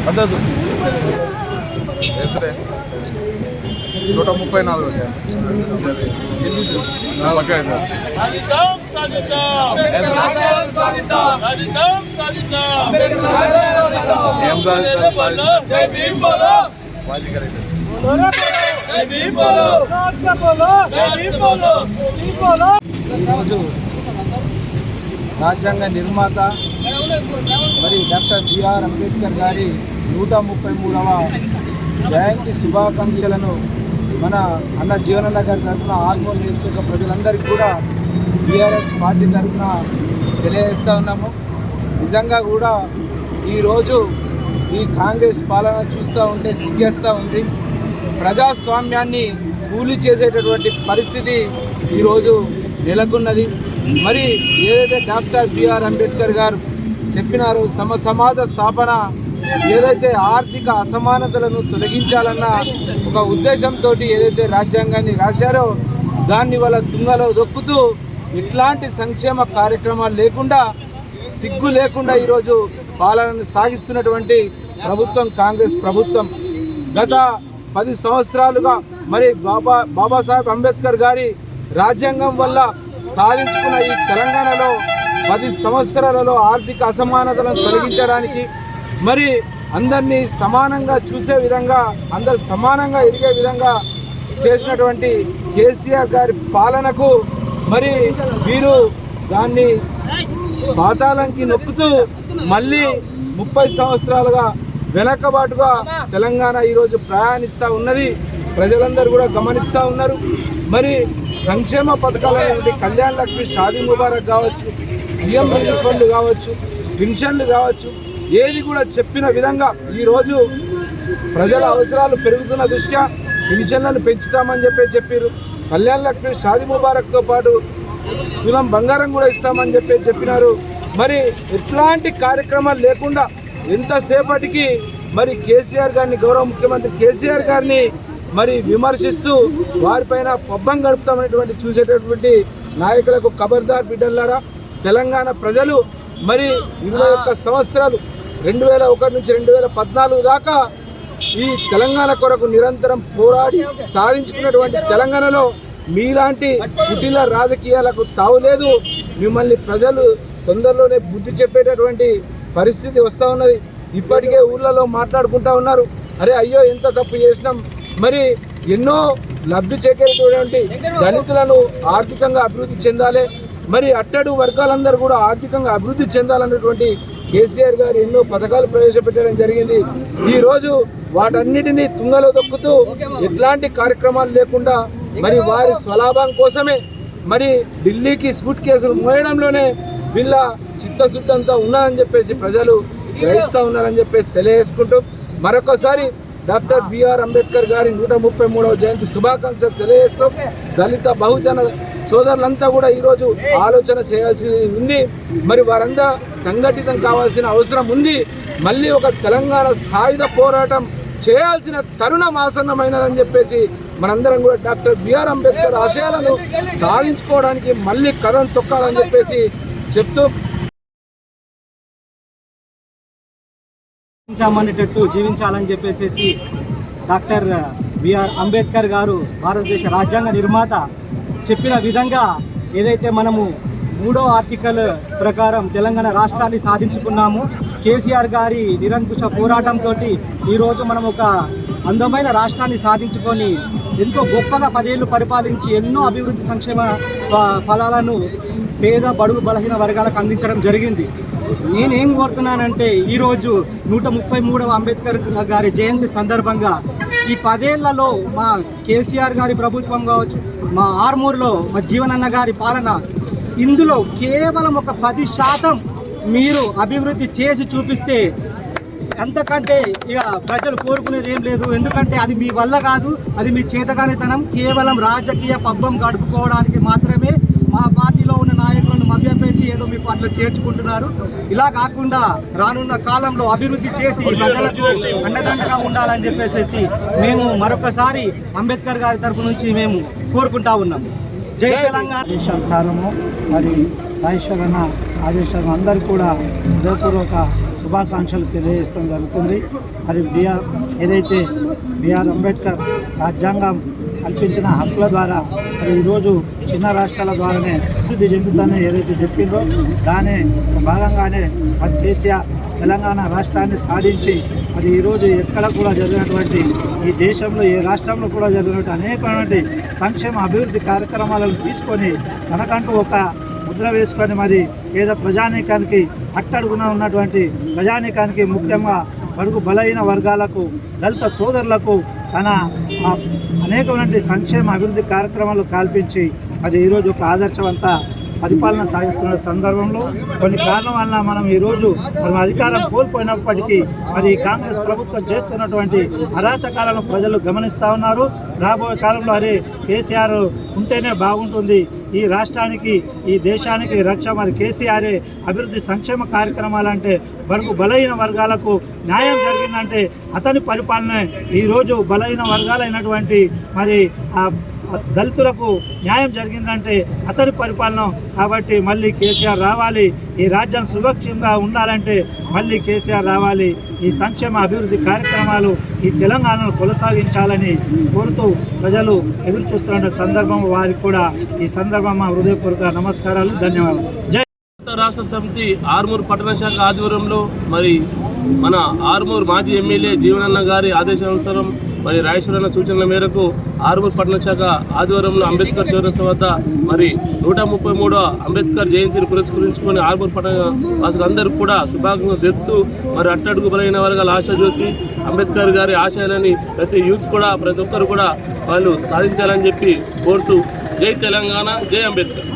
పద్ధతి 134 రాజ్యాంగ నిర్మాత మరి డాక్టర్ బిఆర్ అంబేద్కర్ గారి 133వ జయంతి శుభాకాంక్షలను మన అన్న జీవనన్న గారి తరఫున ఆర్మూర్ నియోజకవర్గ ప్రజలందరికీ కూడా టీఆర్ఎస్ పార్టీ తరఫున తెలియజేస్తూ ఉన్నాము. నిజంగా కూడా ఈరోజు ఈ కాంగ్రెస్ పాలన చూస్తూ ఉంటే సిగ్గేస్తూ ఉంది. ప్రజాస్వామ్యాన్ని కూలి చేసేటటువంటి పరిస్థితి ఈరోజు నెలకొన్నది. మరి ఏదైతే డాక్టర్ బిఆర్ అంబేద్కర్ గారు చెప్పినారో సమాజ స్థాపన, ఏదైతే ఆర్థిక అసమానతలను తొలగించాలన్న ఒక ఉద్దేశంతో ఏదైతే రాజ్యాంగాన్ని రాశారో దాన్ని వాళ్ళ తుంగలో దొక్కుతూ ఇట్లాంటి సంక్షేమ కార్యక్రమాలు లేకుండా, సిగ్గు లేకుండా ఈరోజు పాలనను సాగిస్తున్నటువంటి ప్రభుత్వం కాంగ్రెస్ ప్రభుత్వం. గత 10 సంవత్సరాలుగా మరి బాబాసాహెబ్ అంబేద్కర్ గారి రాజ్యాంగం వల్ల సాధించుకున్న ఈ తెలంగాణలో 10 సంవత్సరాలలో ఆర్థిక అసమానతలను తొలగించడానికి, మరి అందరినీ సమానంగా చూసే విధంగా, అందరు సమానంగా ఎదిగే విధంగా చేసినటువంటి కేసీఆర్ గారి పాలనకు మరి వీరు దాన్ని పాతాళంకి నొక్కుతూ మళ్ళీ 30 సంవత్సరాలుగా వెనకబాటుగా తెలంగాణ ఈరోజు ప్రయాణిస్తూ ఉన్నది. ప్రజలందరూ కూడా గమనిస్తూ ఉన్నారు. మరి సంక్షేమ పథకాలైనటువంటి కళ్యాణ్ లక్ష్మి, షాదీ ముబారక్ కావచ్చు, సీఎం రిలీఫ్ ఫండ్ కావచ్చు, పెన్షన్లు కావచ్చు, ఏది కూడా చెప్పిన విధంగా ఈరోజు ప్రజల అవసరాలు పెరుగుతున్న దృష్ట్యా పెన్షన్లను పెంచుతామని చెప్పారు. కళ్యాణ్ లక్ష్మి, షాదీ ముబారక్తో పాటు తులం బంగారం కూడా ఇస్తామని చెప్పినారు. మరి ఎట్లాంటి కార్యక్రమాలు లేకుండా ఎంతసేపటికి మరి కేసీఆర్ గారిని, గౌరవ ముఖ్యమంత్రి కేసీఆర్ గారిని మరి విమర్శిస్తూ వారిపైన పబ్బం గడుపుతామనేటువంటి చూసేటటువంటి నాయకులకు ఖబర్దార్ బిడ్డలారా. తెలంగాణ ప్రజలు మరి 21 సంవత్సరాలు 2001 నుంచి 2014 దాకా ఈ తెలంగాణ కొరకు నిరంతరం పోరాడి సాధించుకున్నటువంటి తెలంగాణలో మీలాంటి కుటిల రాజకీయాలకు తావులేదు. మిమ్మల్ని ప్రజలు తొందరలోనే బుద్ధి చెప్పేటటువంటి పరిస్థితి వస్తూ ఉన్నది. ఇప్పటికే ఊళ్ళలో మాట్లాడుకుంటూ ఉన్నారు, అరే అయ్యో ఎంత తప్పు చేసినాం, మరి ఎన్నో లబ్ధి చేకూరేటువంటి దళితులను ఆర్థికంగా అభివృద్ధి చెందాలి, మరి అట్టడు వర్గాలందరూ కూడా ఆర్థికంగా అభివృద్ధి చెందాలన్నటువంటి కేసీఆర్ గారు ఎన్నో పథకాలు ప్రవేశపెట్టడం జరిగింది. ఈరోజు వాటన్నిటినీ తుంగలో దొక్కుతూ ఎట్లాంటి కార్యక్రమాలు లేకుండా మరి వారి స్వలాభం కోసమే మరి ఢిల్లీకి సూట్ కేసులు మోయడంలోనే వీళ్ళ చిత్తశుద్ధంతా ఉన్నదని చెప్పేసి ప్రజలు గ్రహిస్తూ ఉన్నారని చెప్పేసి తెలియజేసుకుంటూ మరొకసారి డాక్టర్ బిఆర్ అంబేద్కర్ గారి 133వ జయంతి శుభాకాంక్షలు తెలియజేస్తూ దళిత బహుజన సోదరులంతా కూడా ఈరోజు ఆలోచన చేయాల్సి ఉంది. మరి వారంతా సంఘటితం కావాల్సిన అవసరం ఉంది. మళ్ళీ ఒక తెలంగాణ సాయుధ పోరాటం చేయాల్సిన తరుణం ఆసన్నమైనదని చెప్పేసి మనందరం కూడా డాక్టర్ బిఆర్ అంబేద్కర్ ఆశయాలను సాధించుకోవడానికి మళ్ళీ కథం తొక్కాలని చెప్పేసి చెప్తూ జీవించాలని చెప్పేసి డాక్టర్ బిఆర్ అంబేద్కర్ గారు భారతదేశ రాజ్యాంగ నిర్మాత చెప్పిన విధంగా ఏదైతే మనము 3వ ఆర్టికల్ ప్రకారం తెలంగాణ రాష్ట్రాన్ని సాధించుకున్నాము, కేసీఆర్ గారి నిరంకుశ పోరాటంతో ఈరోజు మనం ఒక అందమైన రాష్ట్రాన్ని సాధించుకొని ఎంతో గొప్పగా 10 ఏళ్ళు పరిపాలించి ఎన్నో అభివృద్ధి సంక్షేమ ఫలాలను పేద బడుగు బలహీన వర్గాలకు అందించడం జరిగింది. నేనేం కోరుతున్నానంటే ఈరోజు 133వ అంబేద్కర్ గారి జయంతి సందర్భంగా ఈ 10 ఏళ్లలో మా కేసీఆర్ గారి ప్రభుత్వం కావచ్చు, మా ఆర్మూర్లో మా జీవనన్న గారి పాలన, ఇందులో కేవలం ఒక 10% మీరు అభివృద్ధి చేసి చూపిస్తే అంతకంటే ఇక ప్రజలు కోరుకునేది ఏం లేదు. ఎందుకంటే అది మీ వల్ల కాదు, అది మీ చేతకానితనం. కేవలం రాజకీయ పబ్బం గడుపుకోవడానికి మాత్రమే మా పార్టీలో ఉన్న నాయకులను మభ్యపెట్టి ఏదో మీ పార్టీలో చేర్చుకుంటున్నారు. ఇలా కాకుండా రానున్న కాలంలో అభివృద్ధి చేసి ప్రజలకు అండదండగా ఉండాలని చెప్పేసి మేము మరొకసారి అంబేద్కర్ గారి తరపు నుంచి మేము కోరుకుంటా ఉన్నాం. జై తెలంగాణ. ఆదేశానుసారము మరి రాజేశ్వరన్న ఆదేశాలను అందరూ కూడా హృదయపూర్వక శుభాకాంక్షలు తెలియజేయడం జరుగుతుంది. మరి ఏదైతే బిఆర్ అంబేద్కర్ రాజ్యాంగం కల్పించిన హక్కుల ద్వారా మరి ఈరోజు చిన్న రాష్ట్రాల ద్వారానే అభివృద్ధి చెందుతానని ఏదైతే చెప్పిందో దాని భాగంగానే మరి కేసీఆర్ తెలంగాణ రాష్ట్రాన్ని సాధించి మరి ఈరోజు ఎక్కడ కూడా జరిగినటువంటి ఈ దేశంలో ఏ రాష్ట్రంలో కూడా జరిగినటువంటి అనేకమైనటువంటి సంక్షేమ అభివృద్ధి కార్యక్రమాలను తీసుకొని తనకంటూ ఒక ముద్ర వేసుకొని మరి పేద ప్రజానీకానికి అట్టడుగున ఉన్నటువంటి ప్రజానీకానికి ముఖ్యంగా బడుగు బలహీన వర్గాలకు దళిత సోదరులకు తన అనేకమైనటువంటి సంక్షేమ అభివృద్ధి కార్యక్రమాలు కల్పించి మరి ఈరోజు ఒక ఆదర్శవంత పరిపాలన సాగిస్తున్న సందర్భంలో కొన్ని కారణం వల్ల మనం ఈరోజు మనం అధికారం కోల్పోయినప్పటికీ మరి కాంగ్రెస్ ప్రభుత్వం చేస్తున్నటువంటి అరాచకాలను ప్రజలు గమనిస్తూ ఉన్నారు. రాబోయే కాలంలో అరే కేసీఆర్ ఉంటేనే బాగుంటుంది, ఈ రాష్ట్రానికి ఈ దేశానికి రక్ష మరి కేసీఆరే అభివృద్ధి సంక్షేమ కార్యక్రమాలంటే బడుగు బలహీన వర్గాలకు న్యాయం జరిగిందంటే అతని పరిపాలన ఈరోజు బలహీన వర్గాలైనటువంటి మరి దళితులకు న్యాయం జరిగిందంటే అతని పరిపాలన. కాబట్టి మళ్ళీ కేసీఆర్ రావాలి, ఈ రాజ్యం సురక్షితంగా ఉండాలంటే మళ్ళీ కేసీఆర్ రావాలి. ఈ సంక్షేమ అభివృద్ధి కార్యక్రమాలు ఈ తెలంగాణను కొనసాగించాలని కోరుతూ ప్రజలు ఎదురు చూస్తున్న సందర్భం వారికి కూడా ఈ సందర్భంగా హృదయపూర్వక నమస్కారాలు, ధన్యవాదాలు. జై రాష్ట్ర సమితి ఆర్మూర్ పట్టణ శాఖ ఆధ్వర్యంలో మరి మన ఆర్మూర్ మాజీ ఎమ్మెల్యే జీవనన్న గారి ఆదేశానుసారం మరి రాజేశ్వరన్న సూచనల మేరకు ఆర్మూర్ పట్టణ శాఖ ఆధ్వర్యంలో అంబేద్కర్ చౌరస్తా వద్ద మరి 133వ అంబేద్కర్ జయంతిని పురస్కరించుకొని ఆర్మూర్ పట్టణ వాసులందరూ కూడా శుభాకాంక్షలు తెలుపుతూ మరి అట్టడుగు బలైన వర్గాల ఆశాజ్యోతి అంబేద్కర్ గారి ఆశయాలని ప్రతి యూత్ కూడా ప్రతి ఒక్కరు కూడా వాళ్ళు సాధించాలని చెప్పి కోరుతూ జై తెలంగాణ, జై అంబేద్కర్.